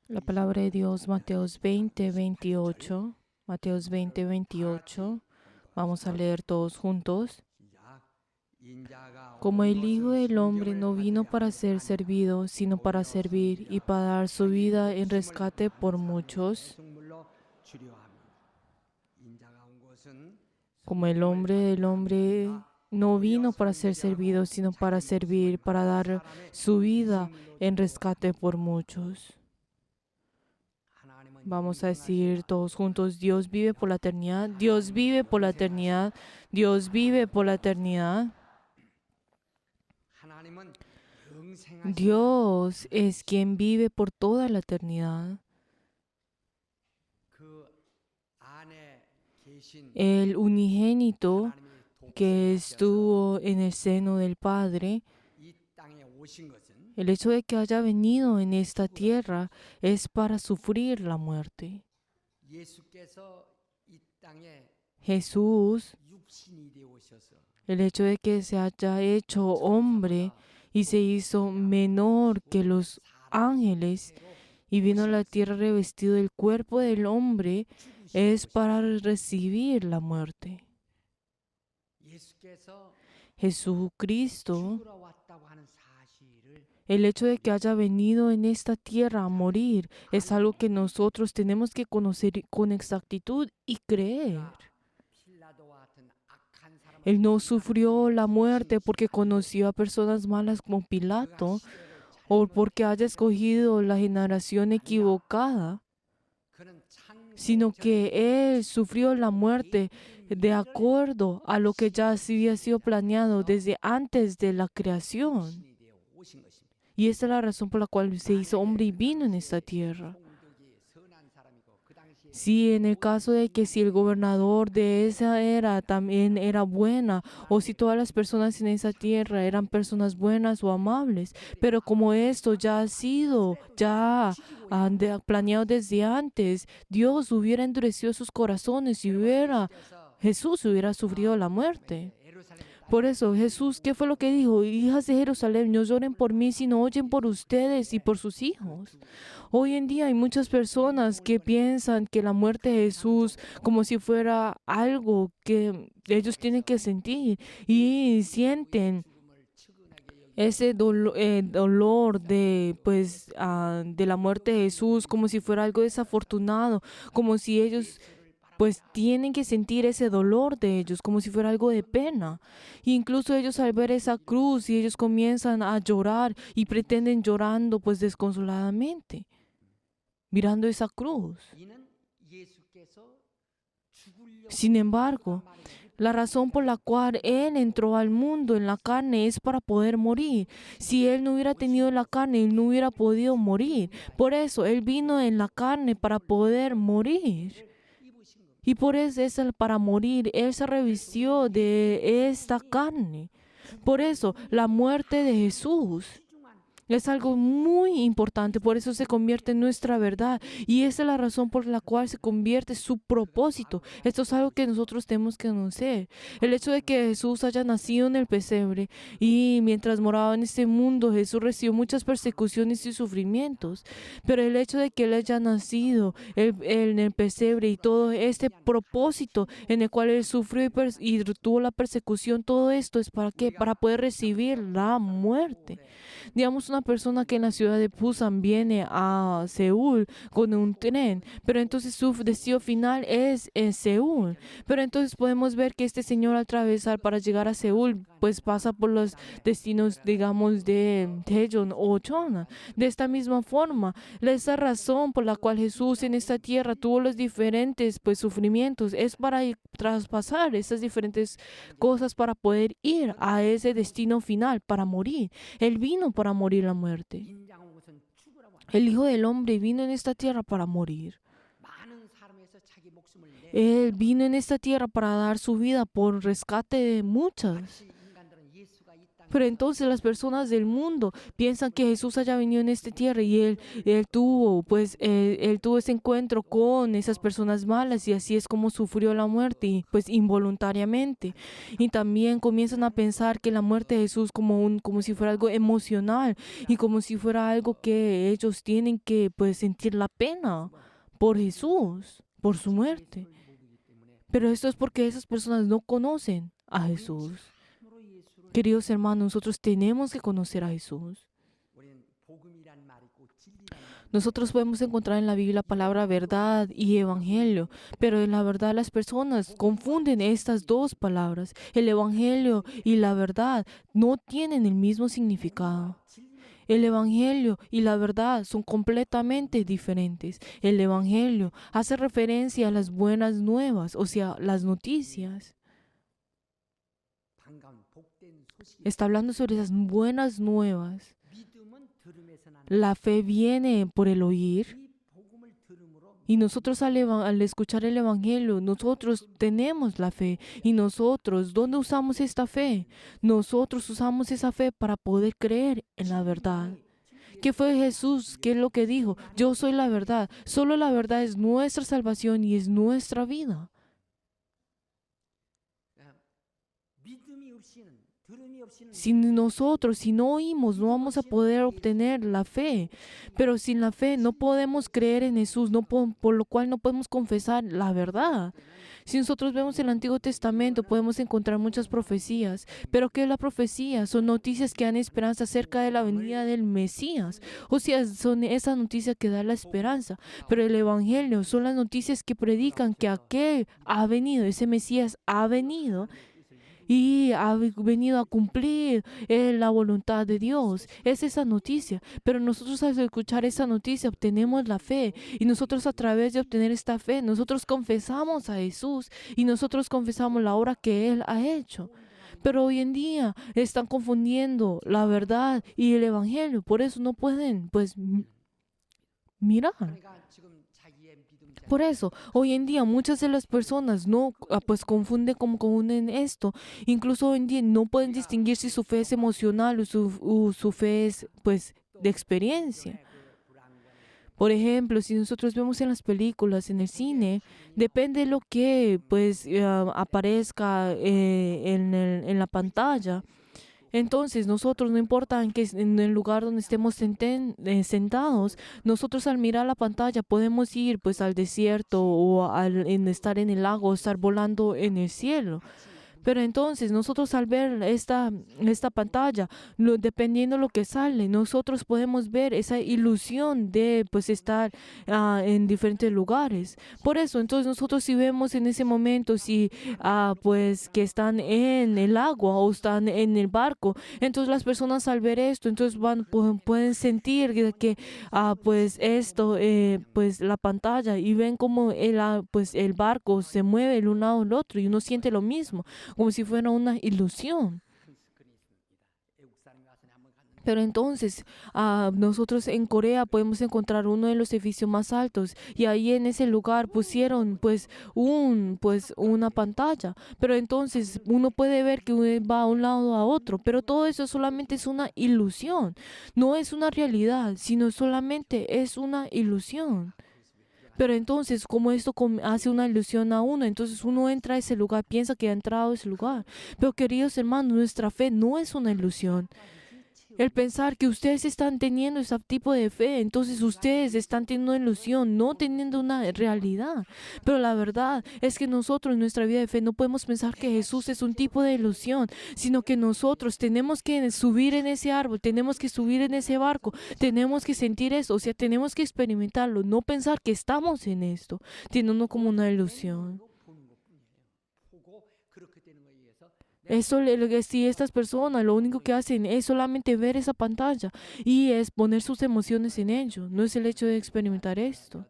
La palabra de Dios, Mateos 20, 28. Mateos 20, 28. Vamos a leer todos juntos. Como el Hijo del Hombre no vino para ser servido, sino para servir y para dar su vida en rescate por muchos. Como el hombre del hombre no vino para ser servido, sino para servir, para dar su vida en rescate por muchos. Vamos a decir todos juntos, Dios vive por la eternidad, Dios vive por la eternidad, Dios vive por la eternidad. Dios es quien vive por toda la eternidad. El unigénito que estuvo en el seno del Padre, el hecho de que haya venido en esta tierra es para sufrir la muerte. Jesús, el hecho de que se haya hecho hombre y se hizo menor que los ángeles y vino a la tierra revestido del cuerpo del hombre, es para recibir la muerte. Jesucristo, el hecho de que haya venido en esta tierra a morir es algo que nosotros tenemos que conocer con exactitud y creer. Él no sufrió la muerte porque conoció a personas malas como Pilato o porque haya escogido la generación equivocada, sino que Él sufrió la muerte de acuerdo a lo que ya había sido planeado desde antes de la creación. Y esta es la razón por la cual se hizo hombre y vino en esta tierra. Si en el caso de que si el gobernador de esa era también era buena, o si todas las personas en esa tierra eran personas buenas o amables, pero como esto ya ha sido planeado desde antes, Dios hubiera endurecido sus corazones y Jesús hubiera sufrido la muerte. Por eso Jesús, ¿qué fue lo que dijo? Hijas de Jerusalén, no lloren por mí, sino oyen por ustedes y por sus hijos. Hoy en día hay muchas personas que piensan que la muerte de Jesús como si fuera algo que ellos tienen que sentir y sienten ese dolor de la muerte de Jesús como si fuera algo desafortunado, como si ellos pues tienen que sentir ese dolor de ellos como si fuera algo de pena. E incluso ellos al ver esa cruz y ellos comienzan a llorar y pretenden llorando pues desconsoladamente, mirando esa cruz. Sin embargo, la razón por la cual Él entró al mundo en la carne es para poder morir. Si Él no hubiera tenido la carne, Él no hubiera podido morir. Por eso Él vino en la carne para poder morir. Y por eso para morir, Él se revistió de esta carne. Por eso, la muerte de Jesús es algo muy importante, por eso se convierte en nuestra verdad. Y esa es la razón por la cual se convierte su propósito. Esto es algo que nosotros tenemos que conocer. El hecho de que Jesús haya nacido en el pesebre y mientras moraba en este mundo, Jesús recibió muchas persecuciones y sufrimientos. Pero el hecho de que Él haya nacido en el pesebre y todo este propósito en el cual Él sufrió y tuvo la persecución, todo esto es para ¿qué? Para poder recibir la muerte. Digamos, una persona que en la ciudad de Busan viene a Seúl con un tren, pero entonces su destino final es en Seúl. Pero entonces podemos ver que este señor al atravesar para llegar a Seúl, pues pasa por los destinos, digamos, de Daejeon o Cheonan. De esta misma forma, esa razón por la cual Jesús en esta tierra tuvo los diferentes pues sufrimientos es para traspasar esas diferentes cosas para poder ir a ese destino final, para morir. Él vino para morir la muerte. El Hijo del Hombre vino en esta tierra para morir. Él vino en esta tierra para dar su vida por rescate de muchas. Pero entonces las personas del mundo piensan que Jesús haya venido en esta tierra y él tuvo ese encuentro con esas personas malas y así es como sufrió la muerte, y, pues involuntariamente. Y también comienzan a pensar que la muerte de Jesús como si fuera algo emocional y como si fuera algo que ellos tienen que pues sentir la pena por Jesús, por su muerte. Pero esto es porque esas personas no conocen a Jesús. Queridos hermanos, nosotros tenemos que conocer a Jesús. Nosotros podemos encontrar en la Biblia la palabra verdad y evangelio, pero en la verdad las personas confunden estas dos palabras. El evangelio y la verdad no tienen el mismo significado. El evangelio y la verdad son completamente diferentes. El evangelio hace referencia a las buenas nuevas, o sea, las noticias. Está hablando sobre esas buenas nuevas. La fe viene por el oír. Y nosotros al escuchar el evangelio, nosotros tenemos la fe. Y nosotros, ¿dónde usamos esta fe? Nosotros usamos esa fe para poder creer en la verdad. ¿Qué fue Jesús? ¿Qué es lo que dijo? Yo soy la verdad. Solo la verdad es nuestra salvación y es nuestra vida. Si no oímos, no vamos a poder obtener la fe. Pero sin la fe no podemos creer en Jesús, por lo cual no podemos confesar la verdad. Si nosotros vemos el Antiguo Testamento, podemos encontrar muchas profecías. Pero ¿qué es la profecía? Son noticias que dan esperanza acerca de la venida del Mesías. O sea, son esa noticia que da la esperanza. Pero el Evangelio son las noticias que predican que aquel ha venido, ese Mesías ha venido y ha venido a cumplir la voluntad de Dios. Es esa noticia. Pero nosotros al escuchar esa noticia obtenemos la fe. Y nosotros a través de obtener esta fe, nosotros confesamos a Jesús y nosotros confesamos la obra que Él ha hecho. Pero hoy en día están confundiendo la verdad y el evangelio. Por eso no pueden, pues, mirar. Por eso, hoy en día muchas de las personas no, pues confunden esto. Incluso hoy en día no pueden distinguir si su fe es emocional o su fe es, pues, de experiencia. Por ejemplo, si nosotros vemos en las películas, en el cine, depende de lo que, pues, aparezca en la pantalla. Entonces, nosotros, no importa en el lugar donde estemos sentados, nosotros al mirar la pantalla podemos ir pues al desierto o estar en el lago o estar volando en el cielo. Pero entonces nosotros al ver esta pantalla, dependiendo de lo que sale, nosotros podemos ver esa ilusión de pues estar en diferentes lugares. Por eso, entonces nosotros si vemos en ese momento, si pues que están en el agua o están en el barco, entonces las personas al ver esto, entonces pueden sentir que pues esto, pues la pantalla y ven como pues el barco se mueve de un lado al otro y uno siente lo mismo, como si fuera una ilusión. Pero entonces, nosotros en Corea podemos encontrar uno de los edificios más altos y ahí en ese lugar pusieron pues una pantalla. Pero entonces uno puede ver que va a un lado a otro, pero todo eso solamente es una ilusión. No es una realidad, sino solamente es una ilusión. Pero entonces, como esto hace una ilusión a uno, entonces uno entra a ese lugar, piensa que ha entrado a ese lugar. Pero queridos hermanos, nuestra fe no es una ilusión. El pensar que ustedes están teniendo ese tipo de fe, entonces ustedes están teniendo una ilusión, no teniendo una realidad. Pero la verdad es que nosotros en nuestra vida de fe no podemos pensar que Jesús es un tipo de ilusión, sino que nosotros tenemos que subir en ese árbol, tenemos que subir en ese barco, tenemos que sentir eso, o sea, tenemos que experimentarlo, no pensar que estamos en esto, teniendo como una ilusión. Eso, si estas personas lo único que hacen es solamente ver esa pantalla y es poner sus emociones en ello, no es el hecho de experimentar esto.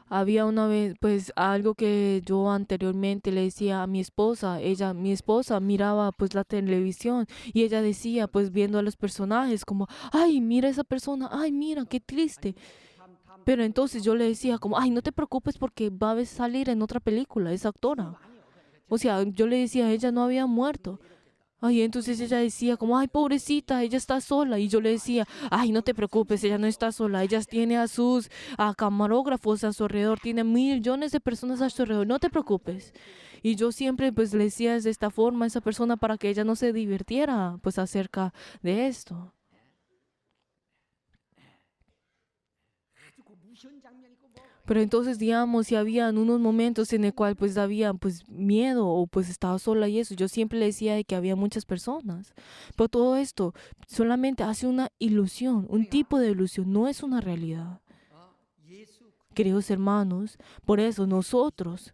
Había una vez, pues, algo que yo anteriormente le decía a mi esposa. Mi esposa miraba, pues, la televisión y ella decía, pues, viendo a los personajes como, ay, mira esa persona, ay, mira, qué triste. Pero entonces yo le decía como, ay, no te preocupes porque va a salir en otra película, esa actora. O sea, yo le decía, ella no había muerto. Ay, entonces ella decía como, ay, pobrecita, ella está sola. Y yo le decía, ay, no te preocupes, ella no está sola. Ella tiene a sus camarógrafos a su alrededor, tiene millones de personas a su alrededor, no te preocupes. Y yo siempre pues le decía de esta forma a esa persona para que ella no se divirtiera pues acerca de esto. Pero entonces, digamos, si habían unos momentos en el cual pues había pues miedo o pues estaba sola y eso, yo siempre le decía de que había muchas personas. Pero todo esto solamente hace una ilusión, un tipo de ilusión, no es una realidad. Queridos hermanos, por eso nosotros,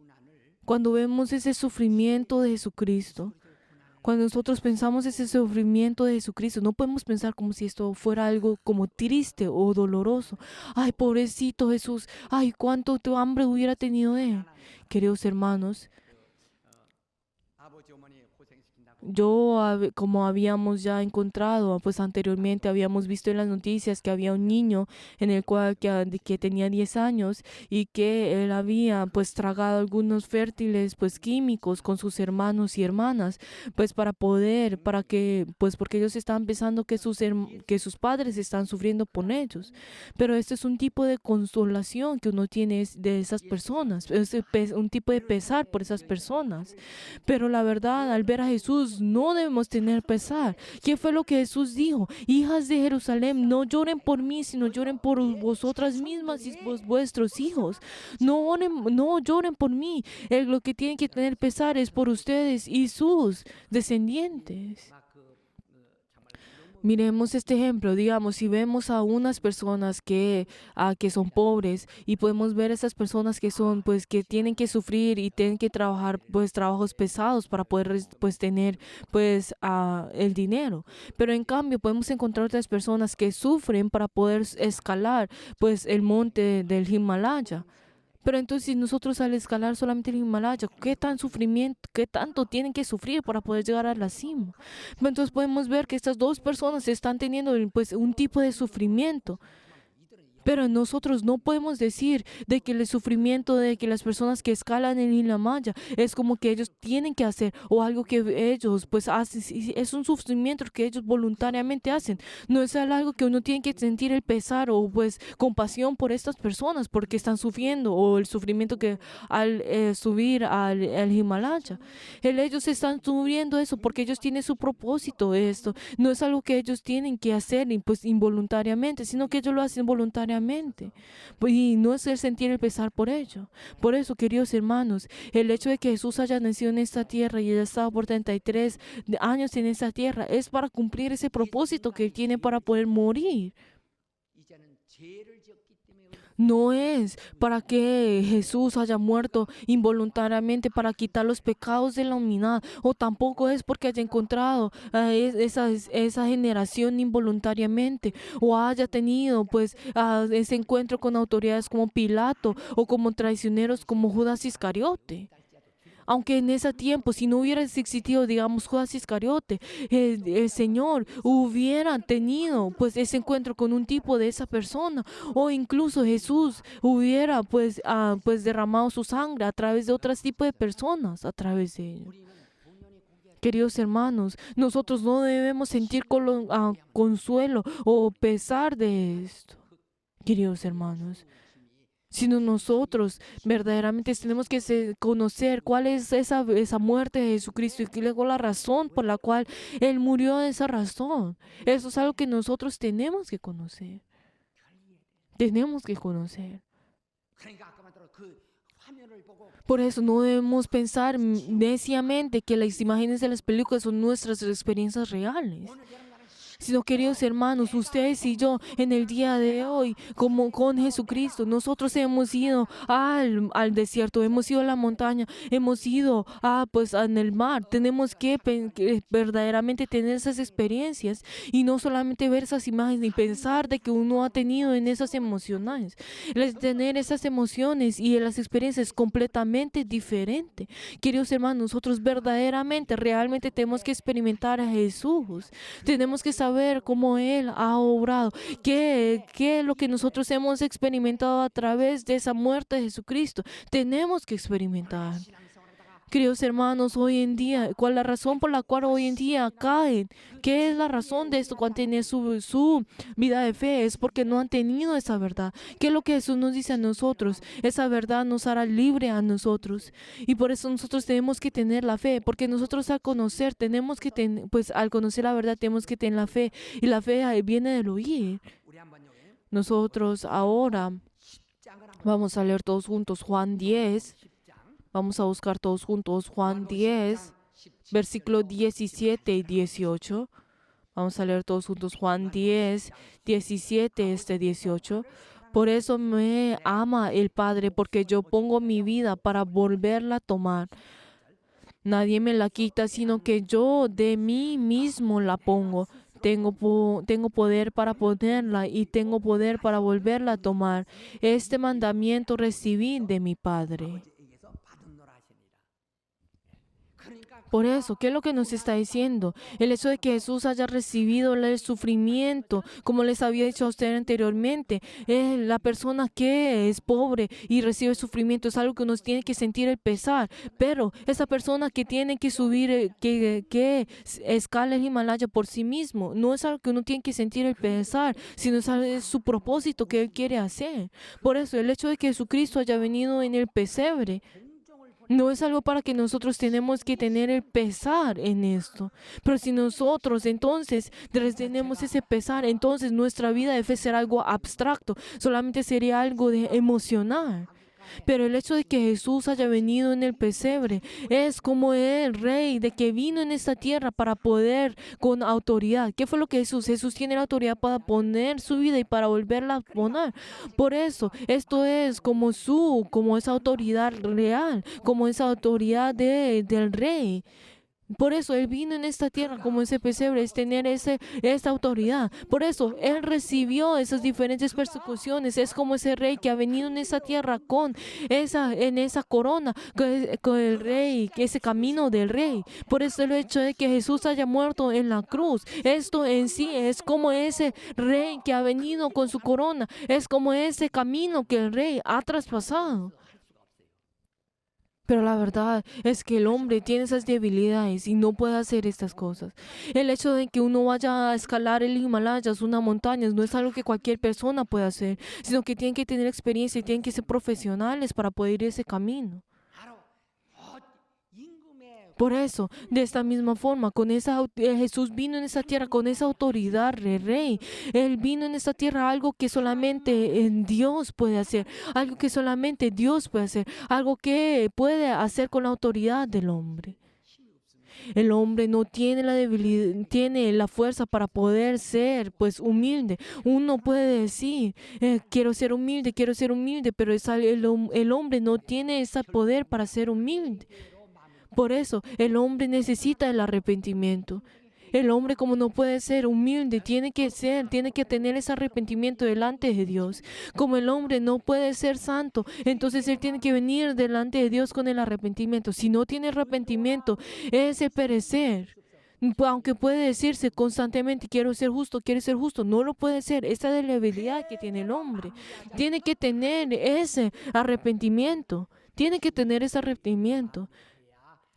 cuando vemos ese sufrimiento de Jesucristo, cuando nosotros pensamos ese sufrimiento de Jesucristo, no podemos pensar como si esto fuera algo como triste o doloroso. Ay, pobrecito Jesús, ay, cuánto hambre hubiera tenido él. Queridos hermanos, como habíamos ya encontrado, pues anteriormente habíamos visto en las noticias que había un niño en el cual que tenía 10 años y que él había pues tragado algunos fértiles pues químicos con sus hermanos y hermanas, pues para que, pues porque ellos estaban pensando que que sus padres están sufriendo por ellos. Pero este es un tipo de consolación que uno tiene de esas personas, es un tipo de pesar por esas personas. Pero la verdad, al ver a Jesús, no debemos tener pesar. ¿Qué fue lo que Jesús dijo? Hijas de Jerusalén, no lloren por mí, sino lloren por vosotras mismas y vuestros hijos. No lloren por mí. Lo que tienen que tener pesar es por ustedes y sus descendientes. Miremos este ejemplo, digamos, si vemos a unas personas que son pobres y podemos ver a esas personas que son, pues, que tienen que sufrir y tienen que trabajar, pues, trabajos pesados para poder, pues, tener, pues, el dinero. Pero en cambio podemos encontrar otras personas que sufren para poder escalar, pues, el monte del Himalaya. Pero entonces, si nosotros al escalar solamente el Himalaya, ¿qué tan sufrimiento, qué tanto tienen que sufrir para poder llegar a la cima? Entonces podemos ver que estas dos personas están teniendo pues un tipo de sufrimiento. Pero nosotros no podemos decir de que el sufrimiento de que las personas que escalan el Himalaya es como que ellos tienen que hacer o algo que ellos pues hacen. Es un sufrimiento que ellos voluntariamente hacen. No es algo que uno tiene que sentir el pesar o pues compasión por estas personas porque están sufriendo o el sufrimiento que al subir al Himalaya. Ellos están sufriendo eso porque ellos tienen su propósito esto. No es algo que ellos tienen que hacer pues involuntariamente, sino que ellos lo hacen voluntariamente. Y no es el sentir el pesar por ello. Por eso, queridos hermanos, el hecho de que Jesús haya nacido en esta tierra y haya estado por 33 años en esta tierra es para cumplir ese propósito que Él tiene para poder morir. No es para que Jesús haya muerto involuntariamente para quitar los pecados de la humanidad, o tampoco es porque haya encontrado esa generación involuntariamente, o haya tenido pues ese encuentro con autoridades como Pilato o como traicioneros como Judas Iscariote. Aunque en ese tiempo, si no hubiera existido, digamos, Judas Iscariote, el Señor hubiera tenido pues ese encuentro con un tipo de esa persona, o incluso Jesús hubiera pues derramado su sangre a través de otros tipos de personas, a través de ellos. Queridos hermanos, nosotros no debemos sentir consuelo o pesar de esto, queridos hermanos, sino nosotros verdaderamente tenemos que conocer cuál es esa muerte de Jesucristo y luego la razón por la cual Él murió, de esa razón. Eso es algo que nosotros tenemos que conocer. Tenemos que conocer. Por eso no debemos pensar neciamente que las imágenes de las películas son nuestras experiencias reales. Sino, queridos hermanos, ustedes y yo en el día de hoy, como con Jesucristo, nosotros hemos ido al desierto, hemos ido a la montaña, hemos ido pues en el mar. Tenemos que verdaderamente tener esas experiencias y no solamente ver esas imágenes y pensar de que uno ha tenido en esas emociones. Tener esas emociones y las experiencias completamente diferentes. Queridos hermanos, nosotros verdaderamente, realmente tenemos que experimentar a Jesús. Tenemos que saber cómo Él ha obrado, qué es lo que nosotros hemos experimentado a través de esa muerte de Jesucristo. Tenemos que experimentar. Queridos hermanos, hoy en día, ¿cuál es la razón por la cual hoy en día caen? ¿Qué es la razón de esto cuando tienen su vida de fe? Es porque no han tenido esa verdad. ¿Qué es lo que Jesús nos dice a nosotros? Esa verdad nos hará libre a nosotros. Y por eso nosotros tenemos que tener la fe, porque nosotros al conocer, tenemos que tener, pues al conocer la verdad tenemos que tener la fe. Y la fe viene del oír. Nosotros ahora vamos a leer todos juntos Juan 10. Vamos a buscar todos juntos Juan 10, versículo 17 y 18. Vamos a leer todos juntos Juan 10, 17, 18. Por eso me ama el Padre, porque yo pongo mi vida para volverla a tomar. Nadie me la quita, sino que yo de mí mismo la pongo. Tengo poder para ponerla y tengo poder para volverla a tomar. Este mandamiento recibí de mi Padre. Por eso, ¿qué es lo que nos está diciendo? El hecho de que Jesús haya recibido el sufrimiento, como les había dicho a usted anteriormente, la persona que es pobre y recibe sufrimiento es algo que uno tiene que sentir el pesar, pero esa persona que tiene que subir, que escala el Himalaya por sí mismo, no es algo que uno tiene que sentir el pesar, sino es su propósito que él quiere hacer. Por eso, el hecho de que Jesucristo haya venido en el pesebre, no es algo para que nosotros tenemos que tener el pesar en esto. Pero si nosotros entonces tenemos ese pesar, entonces nuestra vida de fe será algo abstracto, solamente sería algo de emocional. Pero el hecho de que Jesús haya venido en el pesebre es como el rey de que vino en esta tierra para poder con autoridad. ¿Qué fue lo que Jesús? Jesús tiene la autoridad para poner su vida y para volverla a poner. Por eso, esto es como esa autoridad real, como esa autoridad del rey. Por eso Él vino en esta tierra como ese pesebre, es tener esta autoridad. Por eso Él recibió esas diferentes persecuciones. Es como ese rey que ha venido en esa tierra en esa corona, con el rey, ese camino del rey. Por eso el hecho de que Jesús haya muerto en la cruz, esto en sí es como ese rey que ha venido con su corona. Es como ese camino que el rey ha traspasado. Pero la verdad es que el hombre tiene esas debilidades y no puede hacer estas cosas. El hecho de que uno vaya a escalar el Himalaya, una montaña, no es algo que cualquier persona puede hacer, sino que tienen que tener experiencia y tienen que ser profesionales para poder ir ese camino. Por eso, de esta misma forma, Jesús vino en esta tierra con esa autoridad de rey. Él vino en esta tierra algo que solamente Dios puede hacer, algo que solamente Dios puede hacer, algo que puede hacer con la autoridad del hombre. El hombre no tiene la debilidad, tiene la fuerza para poder ser, pues, humilde. Uno puede decir, quiero ser humilde, pero el hombre no tiene ese poder para ser humilde. Por eso, el hombre necesita el arrepentimiento. El hombre, como no puede ser humilde, tiene que tener ese arrepentimiento delante de Dios. Como el hombre no puede ser santo, entonces él tiene que venir delante de Dios con el arrepentimiento. Si no tiene arrepentimiento, es el perecer. Aunque puede decirse constantemente, quiero ser justo, no lo puede ser. Esa es la debilidad que tiene el hombre. Tiene que tener ese arrepentimiento. Tiene que tener ese arrepentimiento.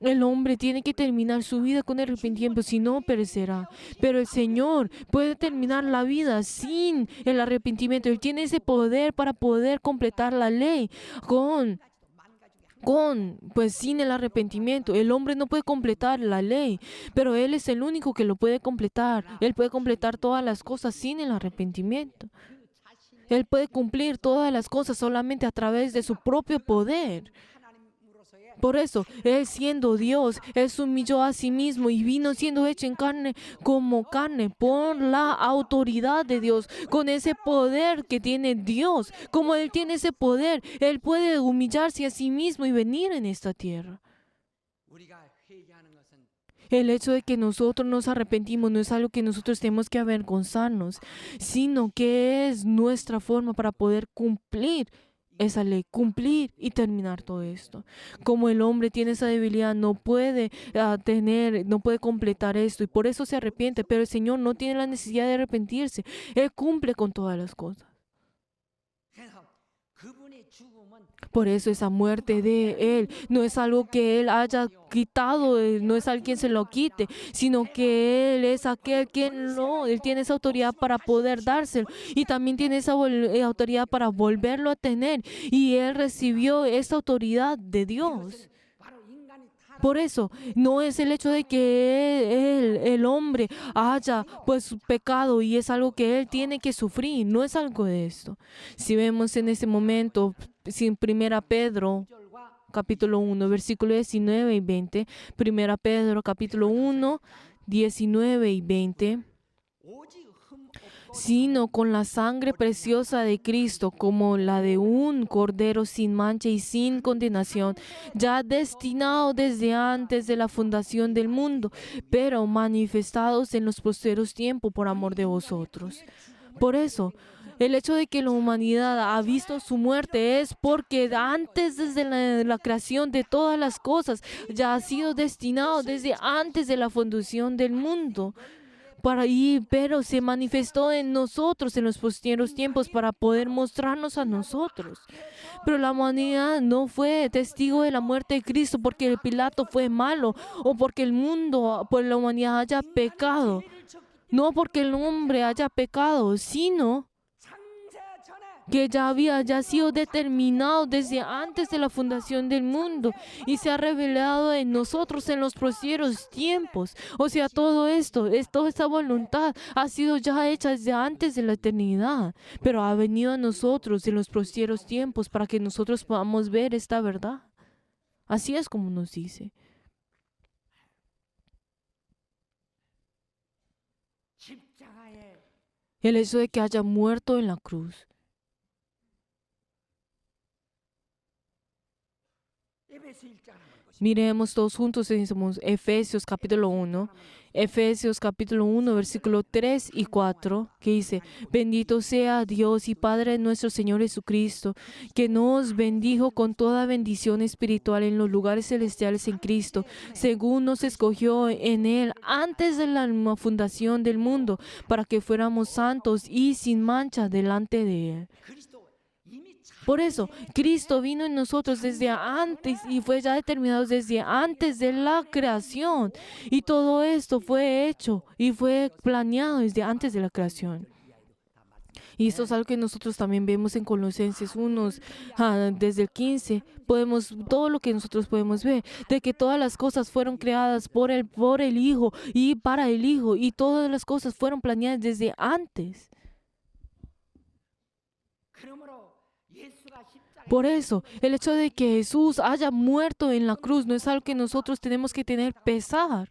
El hombre tiene que terminar su vida con arrepentimiento, si no perecerá. Pero el Señor puede terminar la vida sin el arrepentimiento. Él tiene ese poder para poder completar la ley pues sin el arrepentimiento. El hombre no puede completar la ley, pero Él es el único que lo puede completar. Él puede completar todas las cosas sin el arrepentimiento. Él puede cumplir todas las cosas solamente a través de su propio poder. Por eso, Él siendo Dios, Él se humilló a sí mismo y vino siendo hecho en carne como carne por la autoridad de Dios, con ese poder que tiene Dios. Como Él tiene ese poder, Él puede humillarse a sí mismo y venir en esta tierra. El hecho de que nosotros nos arrepentimos no es algo que nosotros tenemos que avergonzarnos, sino que es nuestra forma para poder cumplir esa ley, cumplir y terminar todo esto. Como el hombre tiene esa debilidad, no puede completar esto y por eso se arrepiente, pero el Señor no tiene la necesidad de arrepentirse. Él cumple con todas las cosas. Por eso esa muerte de Él no es algo que Él haya quitado, no es alguien se lo quite, sino que Él es aquel quien no, Él tiene esa autoridad para poder dárselo y también tiene esa autoridad para volverlo a tener. Y Él recibió esa autoridad de Dios. Por eso, no es el hecho de que el hombre haya pues pecado y es algo que él tiene que sufrir, no es algo de esto. Si vemos en ese momento, sin 1 Pedro, capítulo 1, versículo 19 y 20, 1 Pedro, capítulo 1, 19 y 20, sino con la sangre preciosa de Cristo, como la de un cordero sin mancha y sin condenación, ya destinado desde antes de la fundación del mundo, pero manifestados en los posteros tiempos por amor de vosotros. Por eso, el hecho de que la humanidad ha visto su muerte es porque antes, desde la creación de todas las cosas, ya ha sido destinado desde antes de la fundación del mundo. Pero se manifestó en nosotros en los postreros tiempos para poder mostrarnos a nosotros. Pero la humanidad no fue testigo de la muerte de Cristo porque el Pilato fue malo o porque el mundo, pues la humanidad haya pecado. No porque el hombre haya pecado, sino que ya había sido determinado desde antes de la fundación del mundo y se ha revelado en nosotros en los postreros tiempos. O sea, todo esto, toda esta voluntad ha sido ya hecha desde antes de la eternidad, pero ha venido a nosotros en los postreros tiempos para que nosotros podamos ver esta verdad. Así es como nos dice. El hecho de que haya muerto en la cruz. Miremos todos juntos en Efesios capítulo 1. Efesios capítulo 1, versículo 3 y 4, que dice: bendito sea Dios y Padre de nuestro Señor Jesucristo, que nos bendijo con toda bendición espiritual en los lugares celestiales en Cristo, según nos escogió en Él antes de la fundación del mundo, para que fuéramos santos y sin mancha delante de Él. Por eso, Cristo vino en nosotros desde antes y fue ya determinado desde antes de la creación. Y todo esto fue hecho y fue planeado desde antes de la creación. Y esto es algo que nosotros también vemos en Colosenses 1, desde el 15, todo lo que nosotros podemos ver, de que todas las cosas fueron creadas por el Hijo y para el Hijo, y todas las cosas fueron planeadas desde antes. Por eso, el hecho de que Jesús haya muerto en la cruz no es algo que nosotros tenemos que tener pesar.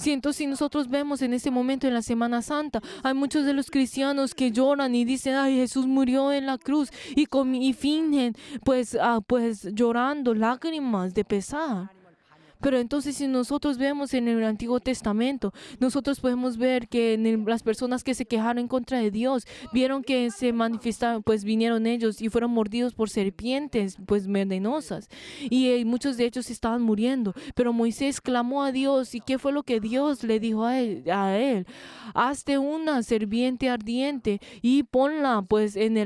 Entonces, si nosotros vemos en este momento en la Semana Santa, hay muchos de los cristianos que lloran y dicen: ay, Jesús murió en la cruz, y fingen pues llorando lágrimas de pesar. Pero entonces, si nosotros vemos en el Antiguo Testamento, nosotros podemos ver que las personas que se quejaron en contra de Dios, vieron que se manifestaron, pues vinieron ellos y fueron mordidos por serpientes, pues venenosas. Y muchos de ellos estaban muriendo. Pero Moisés clamó a Dios. ¿Y qué fue lo que Dios le dijo a él? Hazte una serpiente ardiente y ponla pues en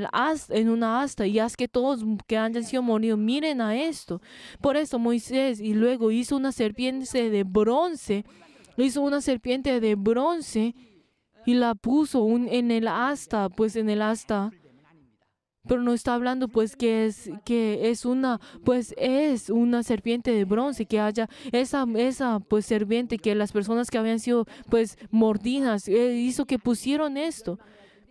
una asta y haz que todos que hayan sido moridos miren a esto. Por eso Moisés y luego hizo una serpiente de bronce, y la puso en el asta, pero no está hablando pues que es una serpiente de bronce, que haya esa pues serpiente, que las personas que habían sido pues mordidas, hizo que pusieron esto.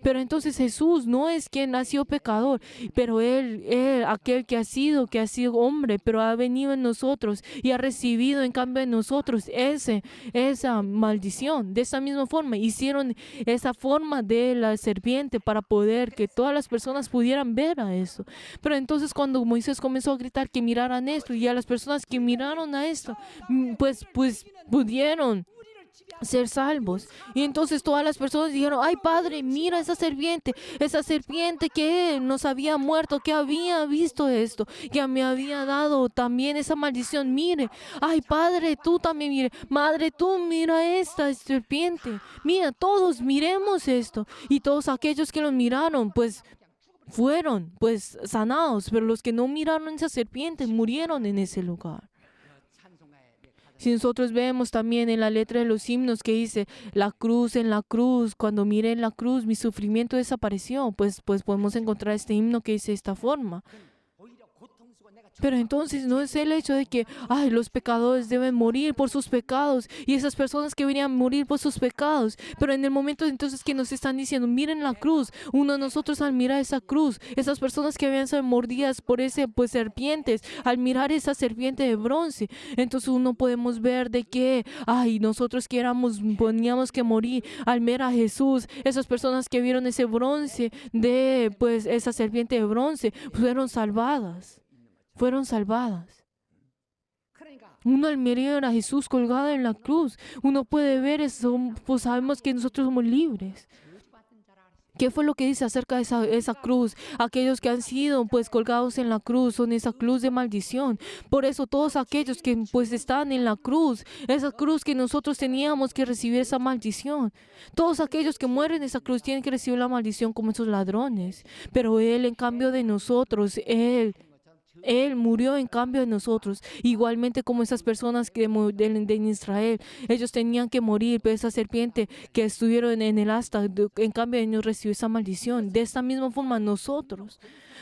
Pero entonces Jesús no es quien nació pecador, pero Él aquel que ha sido hombre, pero ha venido en nosotros y ha recibido en cambio de nosotros esa maldición. De esa misma forma hicieron esa forma de la serpiente para poder que todas las personas pudieran ver a eso. Pero entonces cuando Moisés comenzó a gritar que miraran esto, y a las personas que miraron a esto, pues pudieron ser salvos. Y entonces todas las personas dijeron: ay, Padre, mira esa serpiente que nos había muerto, que había visto esto, que me había dado también esa maldición. Mire, ay, Padre, tú también mire, Madre, tú mira esta serpiente, mira, todos miremos esto. Y todos aquellos que lo miraron, pues fueron pues sanados, pero los que no miraron esa serpiente murieron en ese lugar. Si nosotros vemos también en la letra de los himnos que dice, la cruz en la cruz, cuando miré en la cruz, mi sufrimiento desapareció, pues podemos encontrar este himno que dice de esta forma. Pero entonces no es el hecho de que los pecadores deben morir por sus pecados y esas personas que venían a morir por sus pecados. Pero en el momento entonces que nos están diciendo, miren la cruz, uno de nosotros al mirar esa cruz, esas personas que habían sido mordidas por serpientes, al mirar esa serpiente de bronce, entonces uno podemos ver de que, nosotros que teníamos que morir al ver a Jesús, esas personas que vieron ese bronce de esa serpiente de bronce, fueron salvadas. Fueron salvadas. Uno al mirar a Jesús colgado en la cruz, uno puede ver eso, pues sabemos que nosotros somos libres. ¿Qué fue lo que dice acerca de esa cruz? Aquellos que han sido colgados en la cruz son esa cruz de maldición. Por eso todos aquellos que están en la cruz, esa cruz que nosotros teníamos que recibir esa maldición. Todos aquellos que mueren en esa cruz tienen que recibir la maldición como esos ladrones. Pero Él en cambio de nosotros, Él murió en cambio de nosotros, igualmente como esas personas de Israel. Ellos tenían que morir, pero esa serpiente que estuvieron en el asta, en cambio ellos recibió esa maldición. De esta misma forma nosotros.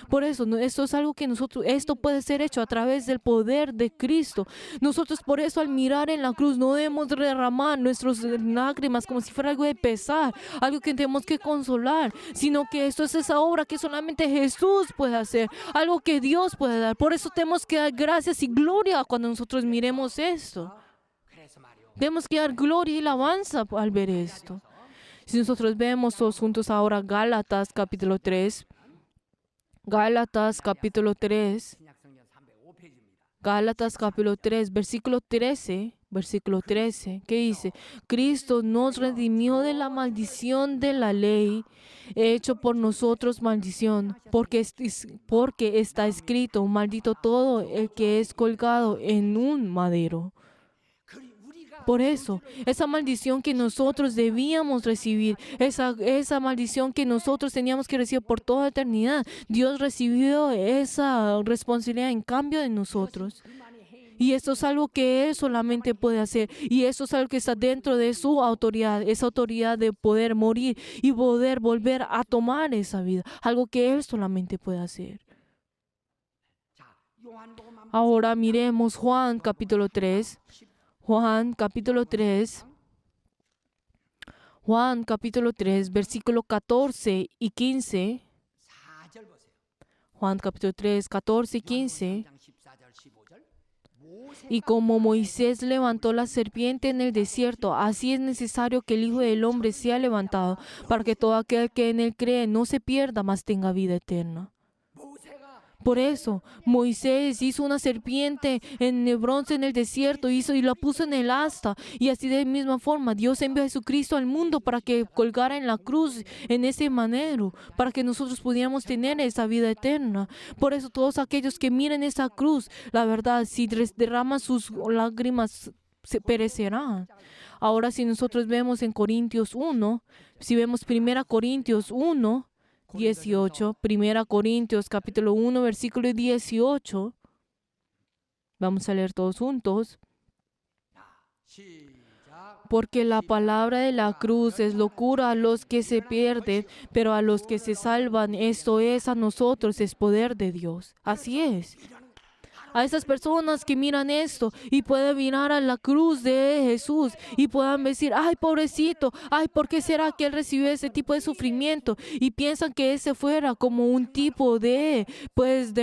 Por eso, esto es algo que esto puede ser hecho a través del poder de Cristo. Nosotros por eso al mirar en la cruz no debemos derramar nuestras lágrimas como si fuera algo de pesar, algo que tenemos que consolar, sino que esto es esa obra que solamente Jesús puede hacer, algo que Dios puede dar. Por eso tenemos que dar gracias y gloria cuando nosotros miremos esto. Tenemos que dar gloria y alabanza al ver esto. Si nosotros vemos todos juntos ahora Gálatas capítulo 3, Gálatas capítulo 3, Gálatas capítulo 3, versículo 13, que dice, Cristo nos redimió de la maldición de la ley, hecho por nosotros maldición, porque está escrito, maldito todo el que es colgado en un madero. Por eso, esa maldición que nosotros debíamos recibir, esa maldición que nosotros teníamos que recibir por toda eternidad, Dios recibió esa responsabilidad en cambio de nosotros. Y esto es algo que Él solamente puede hacer. Y eso es algo que está dentro de su autoridad, esa autoridad de poder morir y poder volver a tomar esa vida, algo que Él solamente puede hacer. Ahora miremos Juan capítulo 3. Juan capítulo 3, versículo 14 y 15. Juan capítulo 3, 14 y 15. Y como Moisés levantó la serpiente en el desierto, así es necesario que el Hijo del Hombre sea levantado, para que todo aquel que en él cree no se pierda, mas tenga vida eterna. Por eso, Moisés hizo una serpiente en el bronce en el desierto y la puso en el asta. Y así de misma forma, Dios envió a Jesucristo al mundo para que colgara en la cruz en ese manero, para que nosotros pudiéramos tener esa vida eterna. Por eso, todos aquellos que miren esa cruz, la verdad, si derraman sus lágrimas, se perecerán. Ahora, si nosotros vemos en Corintios 1, si vemos 1 Corintios 1, 18, 1 Corintios capítulo 1, versículo 18. Vamos a leer todos juntos. Porque la palabra de la cruz es locura a los que se pierden, pero a los que se salvan, esto es a nosotros, es poder de Dios. Así es. A esas personas que miran esto y pueden mirar a la cruz de Jesús y puedan decir, ay, pobrecito, ay, ¿por qué será que él recibió ese tipo de sufrimiento? Y piensan que ese fuera como un tipo de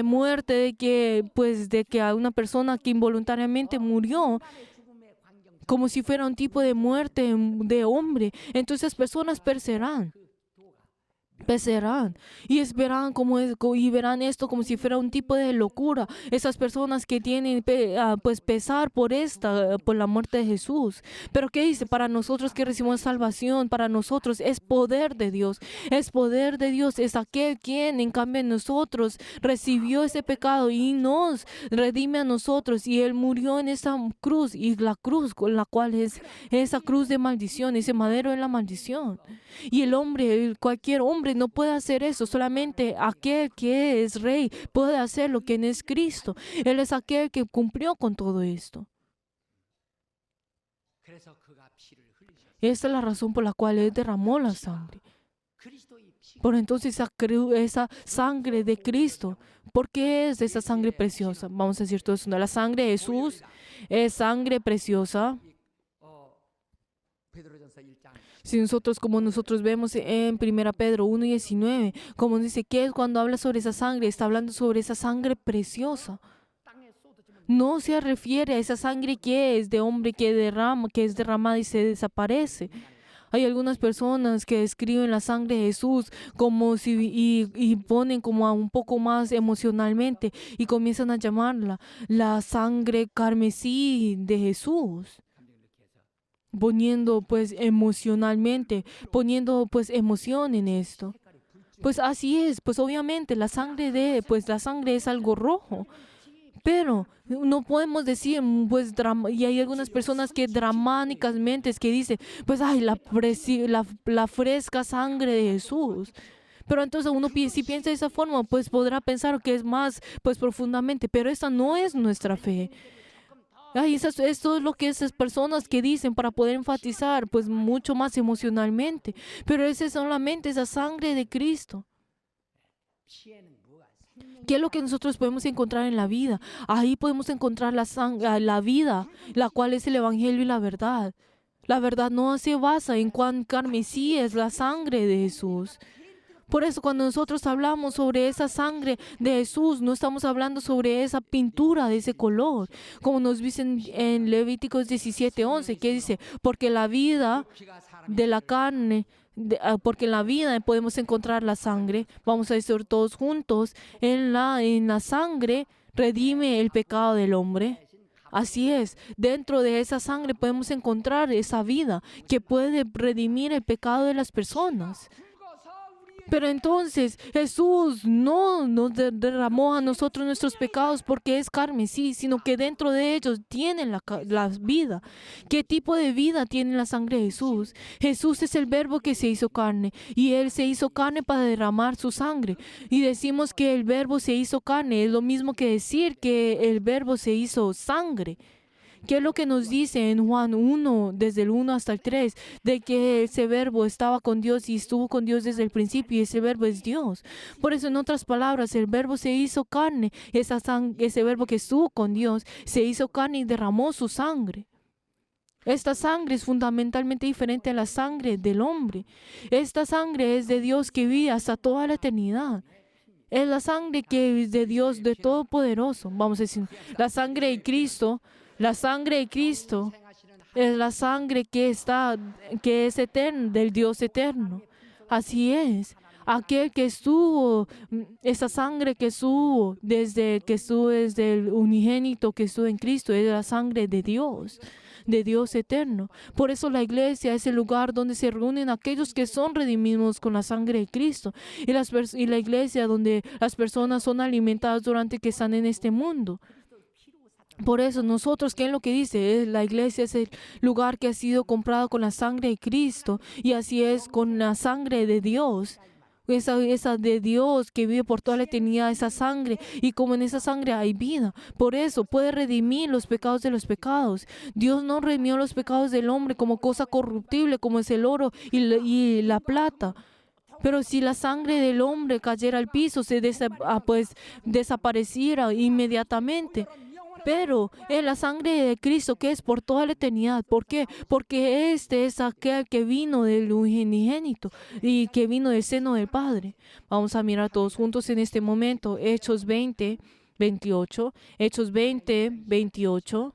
muerte, de que a una persona que involuntariamente murió, como si fuera un tipo de muerte de hombre. Entonces las personas perecerán y esperan y verán esto como si fuera un tipo de locura. Esas personas que tienen pesar por la muerte de Jesús. Pero ¿qué dice? Para nosotros que recibimos salvación, para nosotros es poder de Dios. Es poder de Dios. Es aquel quien en cambio de nosotros recibió ese pecado y nos redime a nosotros. Y Él murió en esa cruz, y la cruz con la cual es esa cruz de maldición, ese madero de la maldición. Y cualquier hombre hombre no puede hacer eso. Solamente aquel que es rey puede hacer lo que es Cristo. Él es aquel que cumplió con todo esto. Esta es la razón por la cual Él derramó la sangre. Por entonces esa sangre de Cristo, ¿por qué es esa sangre preciosa? Vamos a decir todo eso. La sangre de Jesús es sangre preciosa. Si como nosotros vemos en 1 Pedro 1:19, como dice que es cuando habla sobre esa sangre, está hablando sobre esa sangre preciosa. No se refiere a esa sangre que es de hombre que es derramada y se desaparece. Hay algunas personas que describen la sangre de Jesús como si y ponen como a un poco más emocionalmente y comienzan a llamarla la sangre carmesí de Jesús. Poniendo pues emocionalmente, poniendo pues emoción en esto. Pues así es, pues obviamente la sangre es algo rojo. Pero no podemos decir, pues, y hay algunas personas que dramáticamente es que dicen, pues, ay, la fresca sangre de Jesús. Pero entonces uno si piensa de esa forma, pues podrá pensar que es más, pues, profundamente. Pero esa no es nuestra fe. Ay, esto es lo que esas personas que dicen para poder enfatizar, pues, mucho más emocionalmente. Pero esa es solamente esa sangre de Cristo. ¿Qué es lo que nosotros podemos encontrar en la vida? Ahí podemos encontrar la vida, la cual es el Evangelio y la verdad. La verdad no se basa en cuán carmesí es la sangre de Jesús. Por eso cuando nosotros hablamos sobre esa sangre de Jesús, no estamos hablando sobre esa pintura de ese color, como nos dicen en Levíticos 17:11, que dice, porque la vida de la carne, porque en la vida podemos encontrar la sangre. Vamos a decir todos juntos, en la sangre redime el pecado del hombre. Así es, dentro de esa sangre podemos encontrar esa vida que puede redimir el pecado de las personas. Pero entonces Jesús no nos derramó a nosotros nuestros pecados porque es carmesí, sino que dentro de ellos tienen la vida. ¿Qué tipo de vida tiene la sangre de Jesús? Jesús es el verbo que se hizo carne y Él se hizo carne para derramar su sangre. Y decimos que el verbo se hizo carne, es lo mismo que decir que el verbo se hizo sangre. ¿Qué es lo que nos dice en Juan 1, desde el 1 hasta el 3? De que ese verbo estaba con Dios y estuvo con Dios desde el principio y ese verbo es Dios. Por eso, en otras palabras, el verbo se hizo carne. Ese verbo que estuvo con Dios se hizo carne y derramó su sangre. Esta sangre es fundamentalmente diferente a la sangre del hombre. Esta sangre es de Dios que vive hasta toda la eternidad. Es la sangre que es de Dios, de Todopoderoso. Vamos a decir, la sangre de Cristo. La sangre de Cristo es la sangre que es eterna, del Dios eterno. Así es. Aquel que estuvo, esa sangre que estuvo desde el unigénito que estuvo en Cristo, es la sangre de Dios eterno. Por eso la iglesia es el lugar donde se reúnen aquellos que son redimidos con la sangre de Cristo. Y la iglesia donde las personas son alimentadas durante que están en este mundo. Por eso nosotros, ¿qué es lo que dice? La iglesia es el lugar que ha sido comprado con la sangre de Cristo y así es con la sangre de Dios. Esa de Dios que vive por toda la eternidad, esa sangre, y como en esa sangre hay vida. Por eso puede redimir los pecados de los pecados. Dios no redimió los pecados del hombre como cosa corruptible, como es el oro y la plata. Pero si la sangre del hombre cayera al piso, desapareciera inmediatamente. Pero es la sangre de Cristo que es por toda la eternidad. ¿Por qué? Porque este es aquel que vino del unigénito y que vino del seno del Padre. Vamos a mirar todos juntos en este momento Hechos 20:28. Hechos 20:28.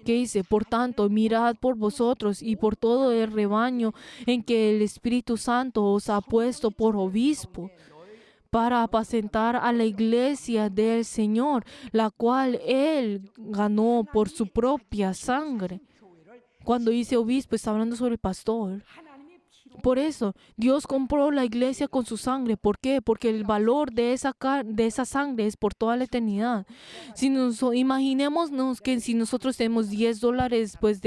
¿Qué dice? Por tanto, mirad por vosotros y por todo el rebaño en que el Espíritu Santo os ha puesto por obispo, para apacentar a la iglesia del Señor, la cual Él ganó por su propia sangre. Cuando dice obispo, está hablando sobre el pastor. Por eso, Dios compró la iglesia con su sangre. ¿Por qué? Porque el valor de esa sangre es por toda la eternidad. Imaginémonos que si nosotros tenemos $10, pues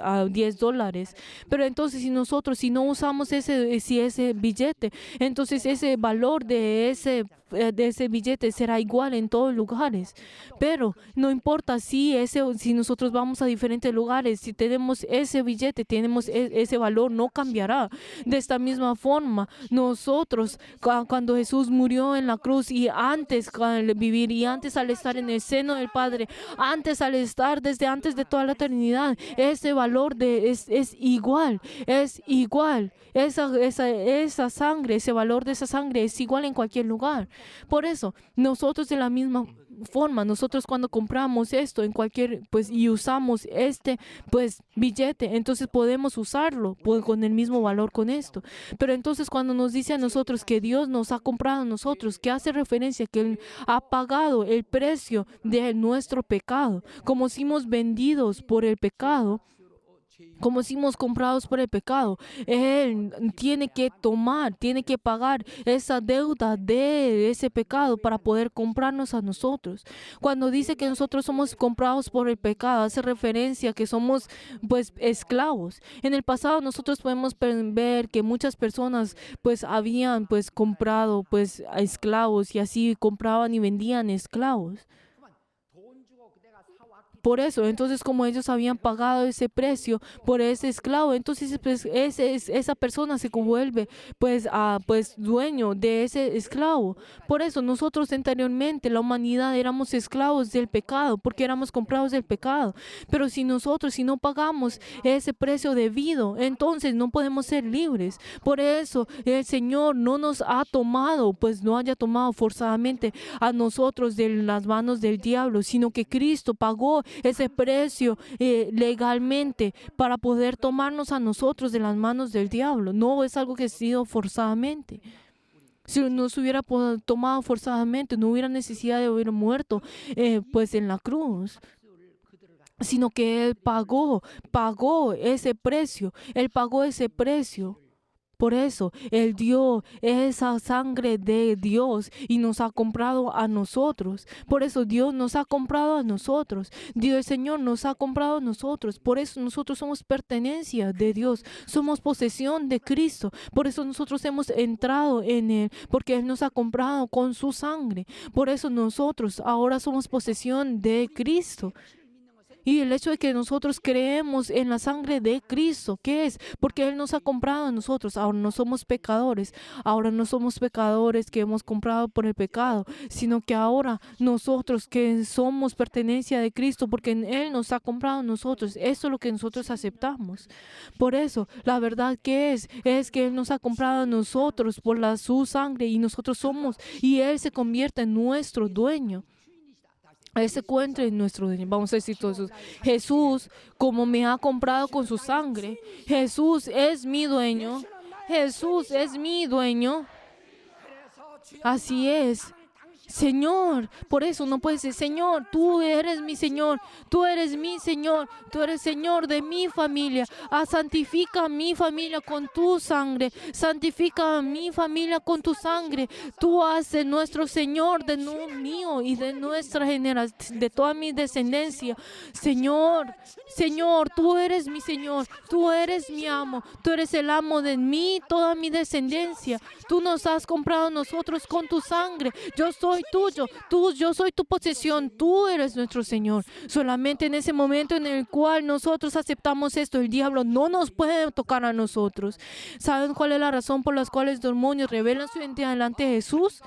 a $10. Pero entonces si no usamos ese billete, entonces ese valor de ese billete será igual en todos lugares. Pero no importa si nosotros vamos a diferentes lugares, si tenemos ese billete, tenemos ese valor, no cambiará. De esta misma forma, nosotros, cuando Jesús murió en la cruz y antes al vivir y antes al estar en el seno del Padre, desde antes de toda la eternidad, ese valor es igual, es igual. Esa sangre, ese valor de esa sangre es igual en cualquier lugar. Por eso, nosotros de la misma forma, nosotros cuando compramos esto en y usamos billete, entonces podemos usarlo con el mismo valor con esto. Pero entonces cuando nos dice a nosotros que Dios nos ha comprado a nosotros, que hace referencia que Él ha pagado el precio de nuestro pecado, como fuimos vendidos por el pecado, como fuimos comprados por el pecado, Él tiene que pagar esa deuda de ese pecado para poder comprarnos a nosotros. Cuando dice que nosotros somos comprados por el pecado, hace referencia a que somos esclavos. En el pasado nosotros podemos ver que muchas personas habían comprado a esclavos y así compraban y vendían esclavos. Por eso, entonces como ellos habían pagado ese precio por ese esclavo, entonces esa persona se vuelve dueño de ese esclavo. Por eso nosotros anteriormente, la humanidad, éramos esclavos del pecado, porque éramos comprados del pecado. Pero si no pagamos ese precio debido, entonces no podemos ser libres. Por eso el Señor no nos ha tomado, no haya tomado forzadamente a nosotros de las manos del diablo, sino que Cristo pagó ese precio legalmente para poder tomarnos a nosotros de las manos del diablo. No es algo que ha sido forzadamente. Si no se hubiera tomado forzadamente, no hubiera necesidad de haber muerto en la cruz, sino que Él pagó ese precio. Él pagó ese precio. Por eso, Él dio esa sangre de Dios y nos ha comprado a nosotros. Por eso Dios nos ha comprado a nosotros. El Señor nos ha comprado a nosotros. Por eso nosotros somos pertenencia de Dios. Somos posesión de Cristo. Por eso nosotros hemos entrado en Él, porque Él nos ha comprado con su sangre. Por eso nosotros ahora somos posesión de Cristo. Y el hecho de que nosotros creemos en la sangre de Cristo, ¿qué es? Porque Él nos ha comprado a nosotros. Ahora no somos pecadores. Ahora no somos pecadores que hemos comprado por el pecado, sino que ahora nosotros que somos pertenencia de Cristo, porque Él nos ha comprado a nosotros. Eso es lo que nosotros aceptamos. Por eso, la verdad que es que Él nos ha comprado a nosotros por su sangre y nosotros somos, y Él se convierte en nuestro dueño. Él se encuentra en nuestro dueño. Vamos a decir todo eso. Jesús, como me ha comprado con su sangre, Jesús es mi dueño. Jesús es mi dueño. Así es. Señor, por eso no puedes decir, Señor, tú eres mi Señor, tú eres mi Señor, tú eres Señor de mi familia. Santifica a mi familia con tu sangre, santifica a mi familia con tu sangre. Tú haces nuestro Señor de mío y de nuestra generación, de toda mi descendencia. Señor, Señor, tú eres mi Señor, tú eres mi amo, tú eres el amo de mí, toda mi descendencia. Tú nos has comprado a nosotros con tu sangre. Yo soy tuyo, yo soy tu posesión, tú eres nuestro Señor. Solamente en ese momento en el cual nosotros aceptamos esto, el diablo no nos puede tocar a nosotros. ¿Saben cuál es la razón por la cual los demonios revelan su identidad delante de Jesús?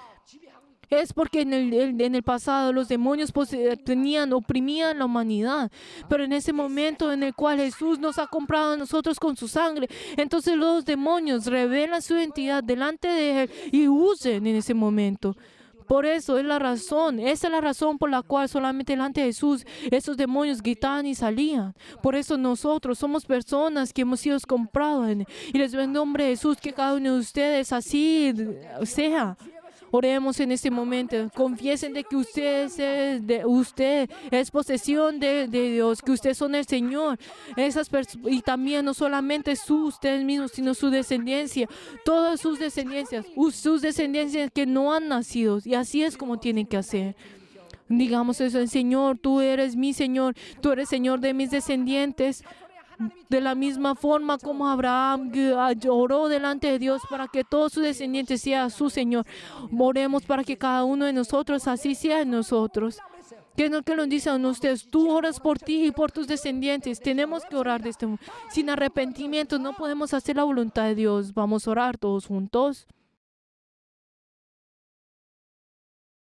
Es porque en el pasado los demonios oprimían la humanidad. Pero en ese momento en el cual Jesús nos ha comprado a nosotros con su sangre, entonces los demonios revelan su identidad delante de Él y huyen en ese momento. Por eso esa es la razón por la cual solamente delante de Jesús esos demonios gritaban y salían. Por eso nosotros somos personas que hemos sido comprados. Y les doy en nombre de Jesús que cada uno de ustedes así sea. Oremos en este momento. Confiesen de que usted es posesión de Dios, que ustedes son el Señor. Y también no solamente ustedes mismos, sino su descendencia, todas sus descendencias que no han nacido. Y así es como tienen que hacer. Digamos eso, Señor, tú eres mi Señor, tú eres Señor de mis descendientes. De la misma forma como Abraham oró delante de Dios para que todos sus descendientes sean su Señor. Oremos para que cada uno de nosotros así sea en nosotros. ¿Qué no que lo dicen ustedes? Tú oras por ti y por tus descendientes. Tenemos que orar de sin arrepentimiento. No podemos hacer la voluntad de Dios. Vamos a orar todos juntos.